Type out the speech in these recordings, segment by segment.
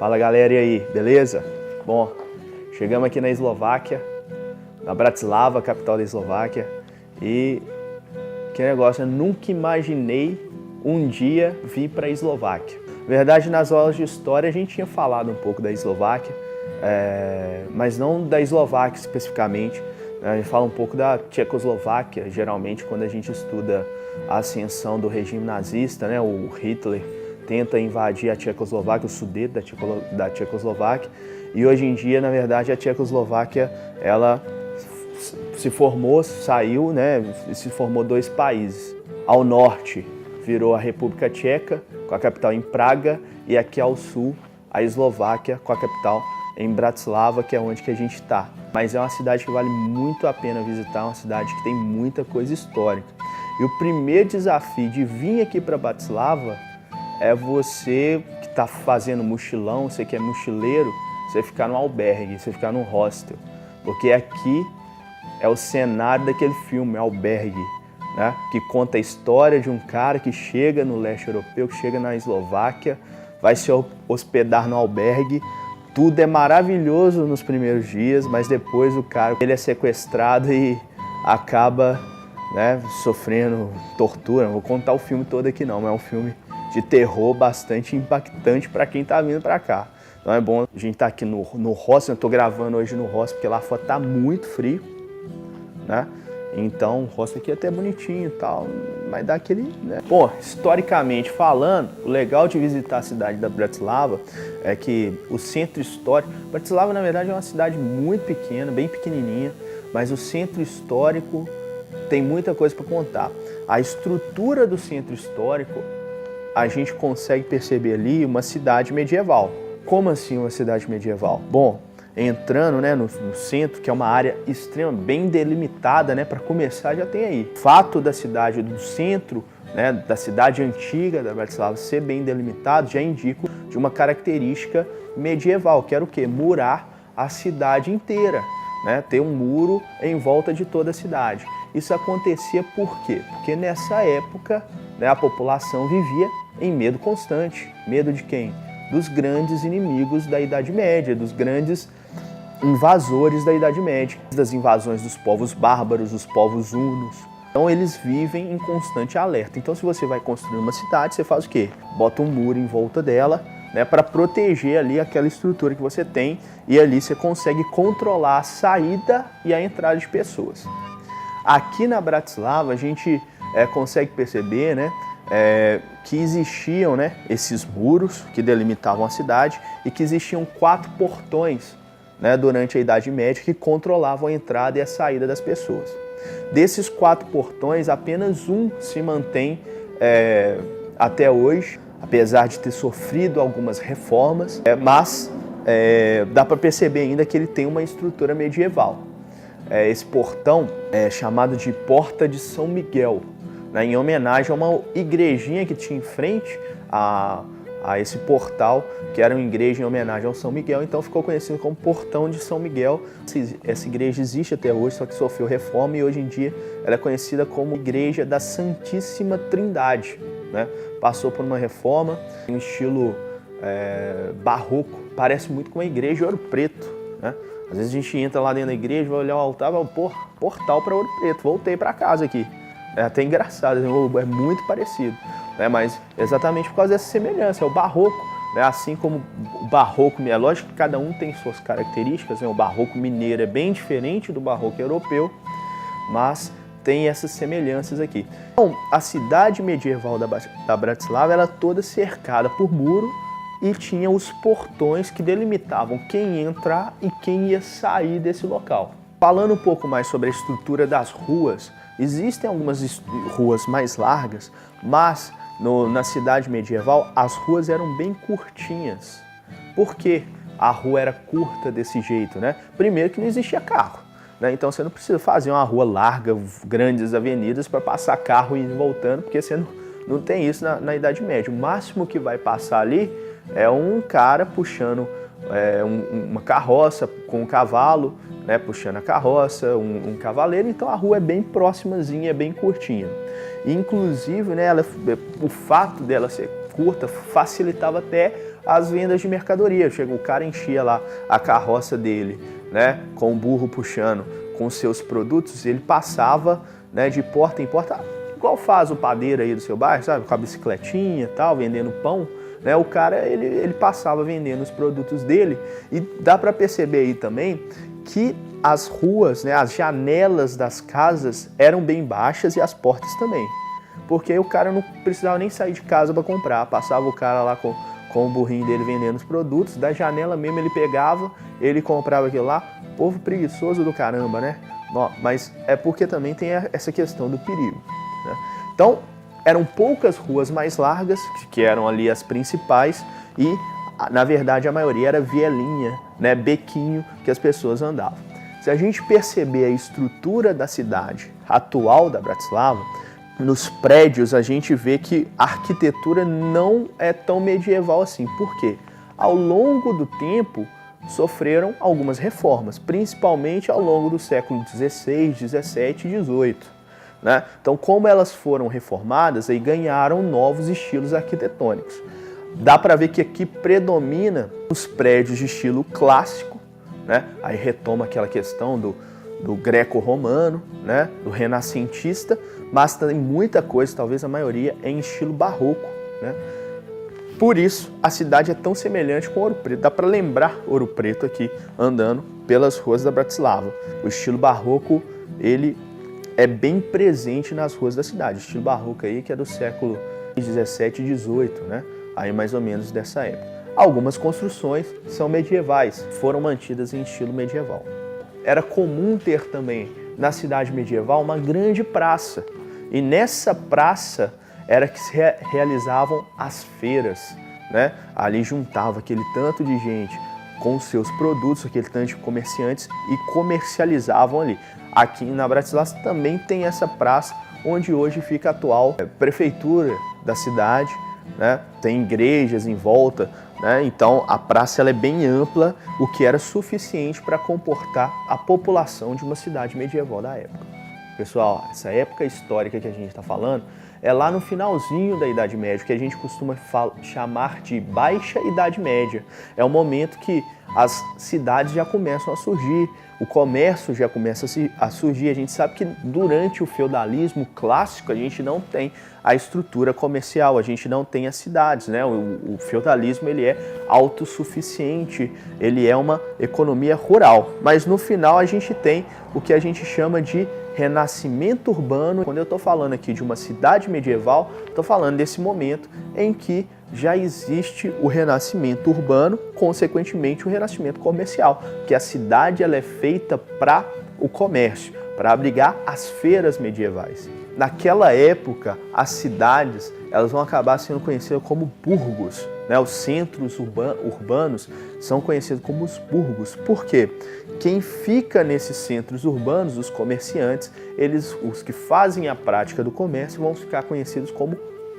Fala galera, e aí, beleza? Bom, chegamos aqui na Eslováquia, na Bratislava, capital da Eslováquia, e que negócio, eu nunca imaginei um dia vir para a Eslováquia. Na verdade, nas aulas de história a gente tinha falado um pouco da Eslováquia, mas não da Eslováquia especificamente. A gente fala um pouco da Tchecoslováquia, geralmente quando a gente estuda a ascensão do regime nazista, né? O Hitler tenta invadir a Tchecoslováquia, o sudeste da Tchecoslováquia, e hoje em dia, na verdade, a Tchecoslováquia, ela se formou, saiu, né? Se formou dois países. Ao norte virou a República Tcheca, com a capital em Praga, e aqui ao sul a Eslováquia, com a capital em Bratislava, que é onde que a gente está. Mas é uma cidade que vale muito a pena visitar, uma cidade que tem muita coisa histórica. E o primeiro desafio de vir aqui para Bratislava é você que está fazendo mochilão, você que é mochileiro, você ficar no albergue, você ficar no hostel. Porque aqui é o cenário daquele filme, Albergue, né? Que conta a história de um cara que chega no leste europeu, que chega na Eslováquia, vai se hospedar no albergue. Tudo é maravilhoso nos primeiros dias, mas depois o cara ele é sequestrado e acaba, né, sofrendo tortura. Não vou contar o filme todo aqui não, mas é um filme de terror bastante impactante para quem está vindo para cá. Então é bom a gente estar aqui no hostel. Eu estou gravando hoje no hostel porque lá fora está muito frio, né? Então o hostel aqui é até bonitinho e tal, mas dá aquele, né? Bom, historicamente falando, o legal de visitar a cidade da Bratislava é que o centro histórico... Bratislava, na verdade, é uma cidade muito pequena, bem pequenininha, mas o centro histórico tem muita coisa para contar. A estrutura do centro histórico, a gente consegue perceber ali uma cidade medieval. Como assim uma cidade medieval? Bom, entrando, né, no centro, que é uma área extremamente bem delimitada, né, para começar já tem aí. O fato da cidade, do centro, né, da cidade antiga da Bratislava ser bem delimitado já indica de uma característica medieval, que era o quê? Murar a cidade inteira, né, ter um muro em volta de toda a cidade. Isso acontecia por quê? Porque nessa época, né, a população vivia em medo constante. Medo de quem? Dos grandes inimigos da Idade Média, dos grandes invasores da Idade Média, das invasões dos povos bárbaros, dos povos hunos. Então eles vivem em constante alerta. Então se você vai construir uma cidade, você faz o quê? Bota um muro em volta dela, né, para proteger ali aquela estrutura que você tem, e ali você consegue controlar a saída e a entrada de pessoas. Aqui na Bratislava a gente consegue perceber, né, que existiam, né, esses muros que delimitavam a cidade e que existiam 4 portões, né, durante a Idade Média que controlavam a entrada e a saída das pessoas. Desses 4 portões, apenas um se mantém até hoje, apesar de ter sofrido algumas reformas, mas dá para perceber ainda que ele tem uma estrutura medieval. Esse portão é chamado de Porta de São Miguel, né, em homenagem a uma igrejinha que tinha em frente a esse portal, que era uma igreja em homenagem ao São Miguel, então ficou conhecido como Portão de São Miguel. Essa igreja existe até hoje, só que sofreu reforma e hoje em dia ela é conhecida como Igreja da Santíssima Trindade, né? Passou por uma reforma em um estilo barroco, parece muito com uma igreja de Ouro Preto, né? Às vezes a gente entra lá dentro da igreja, vai olhar o altar e vai, portal para Ouro Preto, voltei para casa aqui. É até engraçado, é muito parecido, né? Mas exatamente por causa dessa semelhança, é o barroco, né? Assim como o barroco, é lógico que cada um tem suas características, né? O barroco mineiro é bem diferente do barroco europeu, mas tem essas semelhanças aqui. Então, a cidade medieval da Bratislava era toda cercada por muro e tinha os portões que delimitavam quem ia entrar e quem ia sair desse local. Falando um pouco mais sobre a estrutura das ruas, existem algumas ruas mais largas, mas na cidade medieval as ruas eram bem curtinhas. Por que a rua era curta desse jeito, né? Primeiro que não existia carro, né? Então você não precisa fazer uma rua larga, grandes avenidas para passar carro e ir voltando, porque você não tem isso na Idade Média. O máximo que vai passar ali é um cara puxando uma carroça com um cavalo, né, puxando a carroça, um cavaleiro. Então a rua é bem próximazinha, é bem curtinha. E, inclusive, né, o fato dela ser curta facilitava até as vendas de mercadoria. Chega, o cara enchia lá a carroça dele, né, com o burro puxando com seus produtos, ele passava, né, de porta em porta, igual faz o padeiro aí do seu bairro, sabe, com a bicicletinha e tal, vendendo pão, né, o cara, ele passava vendendo os produtos dele, e dá para perceber aí também que as ruas, né, as janelas das casas eram bem baixas e as portas também, porque aí o cara não precisava nem sair de casa para comprar, passava o cara lá com o burrinho dele vendendo os produtos, da janela mesmo ele pegava, ele comprava aquilo lá. Povo preguiçoso do caramba, né? Mas é porque também tem essa questão do perigo, né? Então, eram poucas ruas mais largas, que eram ali as principais, e, na verdade, a maioria era vielinha, né? Bequinho que as pessoas andavam. Se a gente perceber a estrutura da cidade atual da Bratislava, nos prédios a gente vê que a arquitetura não é tão medieval assim. Por quê? Ao longo do tempo, sofreram algumas reformas, principalmente ao longo do século XVI, XVII e XVIII. Né? Então, como elas foram reformadas, aí ganharam novos estilos arquitetônicos. Dá para ver que aqui predomina os prédios de estilo clássico, né? Aí retoma aquela questão do greco-romano, né? Do renascentista, mas tem muita coisa, talvez a maioria, em estilo barroco, né? Por isso, a cidade é tão semelhante com Ouro Preto. Dá para lembrar Ouro Preto aqui, andando pelas ruas da Bratislava. O estilo barroco, ele é bem presente nas ruas da cidade. O estilo barroco aí que é do século XVII e XVIII, né? Aí mais ou menos dessa época. Algumas construções são medievais, foram mantidas em estilo medieval. Era comum ter também, na cidade medieval, uma grande praça. E nessa praça era que se realizavam as feiras, né? Ali juntava aquele tanto de gente com os seus produtos, aquele tanto de comerciantes e comercializavam ali. Aqui na Bratislava também tem essa praça, onde hoje fica a atual prefeitura da cidade, né? Tem igrejas em volta, né? Então a praça ela é bem ampla, o que era suficiente para comportar a população de uma cidade medieval da época. Pessoal, essa época histórica que a gente está falando é lá no finalzinho da Idade Média, que a gente costuma chamar de Baixa Idade Média. É o momento que as cidades já começam a surgir, o comércio já começa a surgir. A gente sabe que durante o feudalismo clássico a gente não tem a estrutura comercial, a gente não tem as cidades, né? O feudalismo ele é autossuficiente, ele é uma economia rural. Mas no final a gente tem o que a gente chama de renascimento urbano. Quando eu estou falando aqui de uma cidade medieval, estou falando desse momento em que já existe o renascimento urbano, consequentemente o renascimento comercial, que a cidade ela é feita para o comércio, para abrigar as feiras medievais. Naquela época, as cidades elas vão acabar sendo conhecidas como burgos, né? Os centros urbanos são conhecidos como os burgos. Por quê? Quem fica nesses centros urbanos, os comerciantes, os que fazem a prática do comércio, vão ficar conhecidos como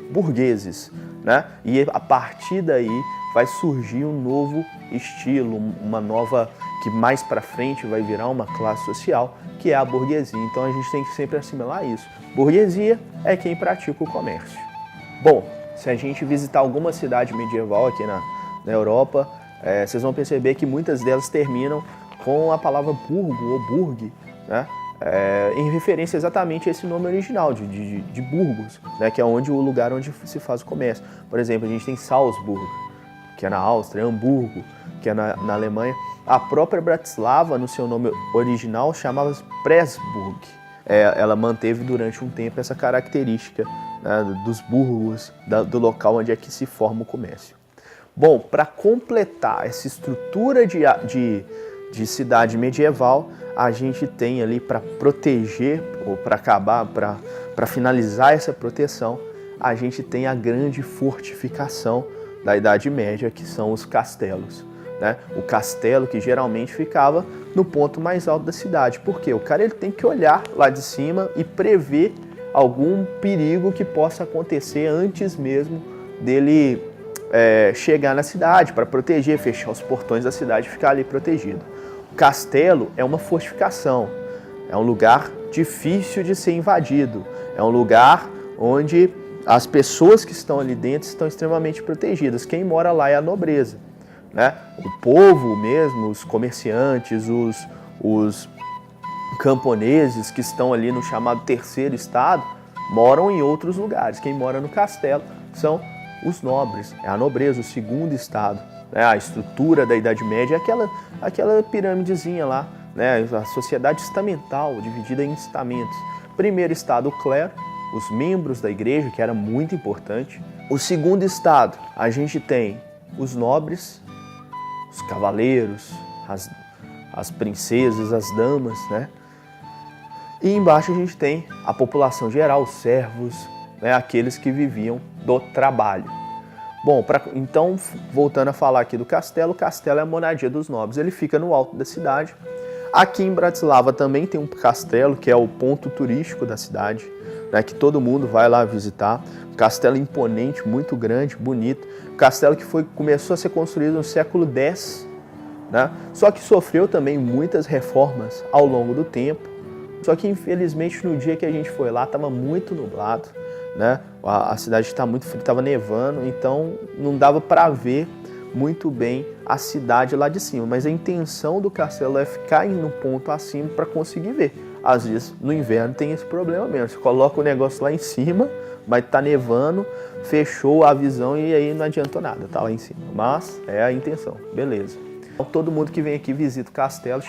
burgueses, né? E a partir daí vai surgir um novo estilo, uma nova, que mais para frente vai virar uma classe social, que é a burguesia. Então a gente tem que sempre assimilar isso. Burguesia é quem pratica o comércio. Bom, se a gente visitar alguma cidade medieval aqui na Europa, vocês vão perceber que muitas delas terminam com a palavra burgo ou burg, né? Em referência exatamente a esse nome original de Burgos, né? Que é o lugar onde se faz o comércio. Por exemplo, a gente tem Salzburgo, que é na Áustria, Hamburgo, que é na Alemanha. A própria Bratislava, no seu nome original, chamava-se Pressburg. Ela manteve durante um tempo essa característica, né, dos burgos, do local onde é que se forma o comércio. Bom, para completar essa estrutura de cidade medieval, a gente tem ali para proteger, ou para acabar, para finalizar essa proteção, a gente tem a grande fortificação da Idade Média, que são os castelos, né? O castelo que geralmente ficava no ponto mais alto da cidade. Por quê? O cara ele tem que olhar lá de cima e prever algum perigo que possa acontecer antes mesmo dele chegar na cidade, para proteger, fechar os portões da cidade e ficar ali protegido. O castelo é uma fortificação, é um lugar difícil de ser invadido, é um lugar onde as pessoas que estão ali dentro estão extremamente protegidas. Quem mora lá é a nobreza, né? O povo mesmo, os comerciantes, os camponeses que estão ali no chamado terceiro estado, moram em outros lugares. Quem mora no castelo são os nobres, é a nobreza, o segundo estado. Né? A estrutura da Idade Média é aquela pirâmidezinha lá, né? A sociedade estamental, dividida em estamentos. Primeiro estado, o clero, os membros da igreja, que era muito importante. O segundo estado, a gente tem os nobres, os cavaleiros, as princesas, as damas, né? E embaixo a gente tem a população geral, os servos, né? Aqueles que viviam do trabalho. Bom, então, voltando a falar aqui do castelo, o castelo é a moradia dos nobres, ele fica no alto da cidade. Aqui em Bratislava também tem um castelo, que é o ponto turístico da cidade, né, que todo mundo vai lá visitar. Um castelo imponente, muito grande, bonito. Um castelo que começou a ser construído no século X, né, só que sofreu também muitas reformas ao longo do tempo. Só que, infelizmente, no dia que a gente foi lá, estava muito nublado, né? A cidade está muito fria, estava nevando, então não dava para ver muito bem a cidade lá de cima. Mas a intenção do castelo é ficar indo um ponto acima para conseguir ver. Às vezes, no inverno, tem esse problema mesmo. Você coloca o negócio lá em cima, mas tá nevando, fechou a visão e aí não adiantou nada, tá lá em cima. Mas é a intenção, beleza. Todo mundo que vem aqui visita o castelo,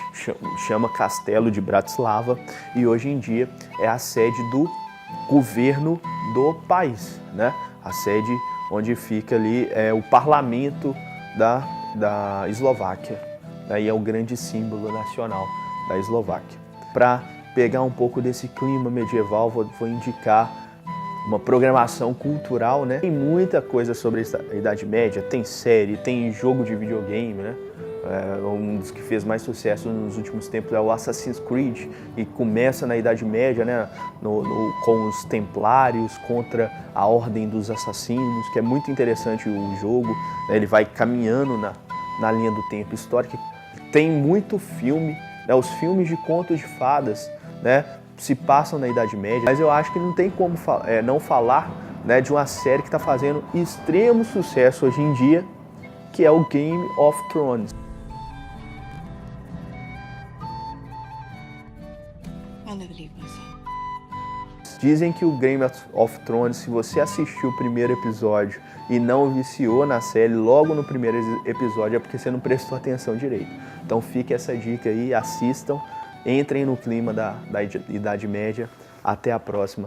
chama Castelo de Bratislava, e hoje em dia é a sede do governo do país, né? A sede onde fica ali o parlamento da Eslováquia, né? E é o grande símbolo nacional da Eslováquia. Para pegar um pouco desse clima medieval, vou indicar uma programação cultural, né? Tem muita coisa sobre a Idade Média, tem série, tem jogo de videogame, né? Um dos que fez mais sucesso nos últimos tempos é o Assassin's Creed, e começa na Idade Média, né, com os templários contra a Ordem dos Assassinos, que é muito interessante o jogo, né, ele vai caminhando na linha do tempo histórico. Tem muito filme, né, os filmes de contos de fadas, né, se passam na Idade Média, mas eu acho que não tem como não falar, né, de uma série que está fazendo extremo sucesso hoje em dia, que é o Game of Thrones. Dizem que o Game of Thrones, se você assistiu o primeiro episódio e não viciou na série logo no primeiro episódio, é porque você não prestou atenção direito. Então fica essa dica aí, assistam, entrem no clima da Idade Média. Até a próxima.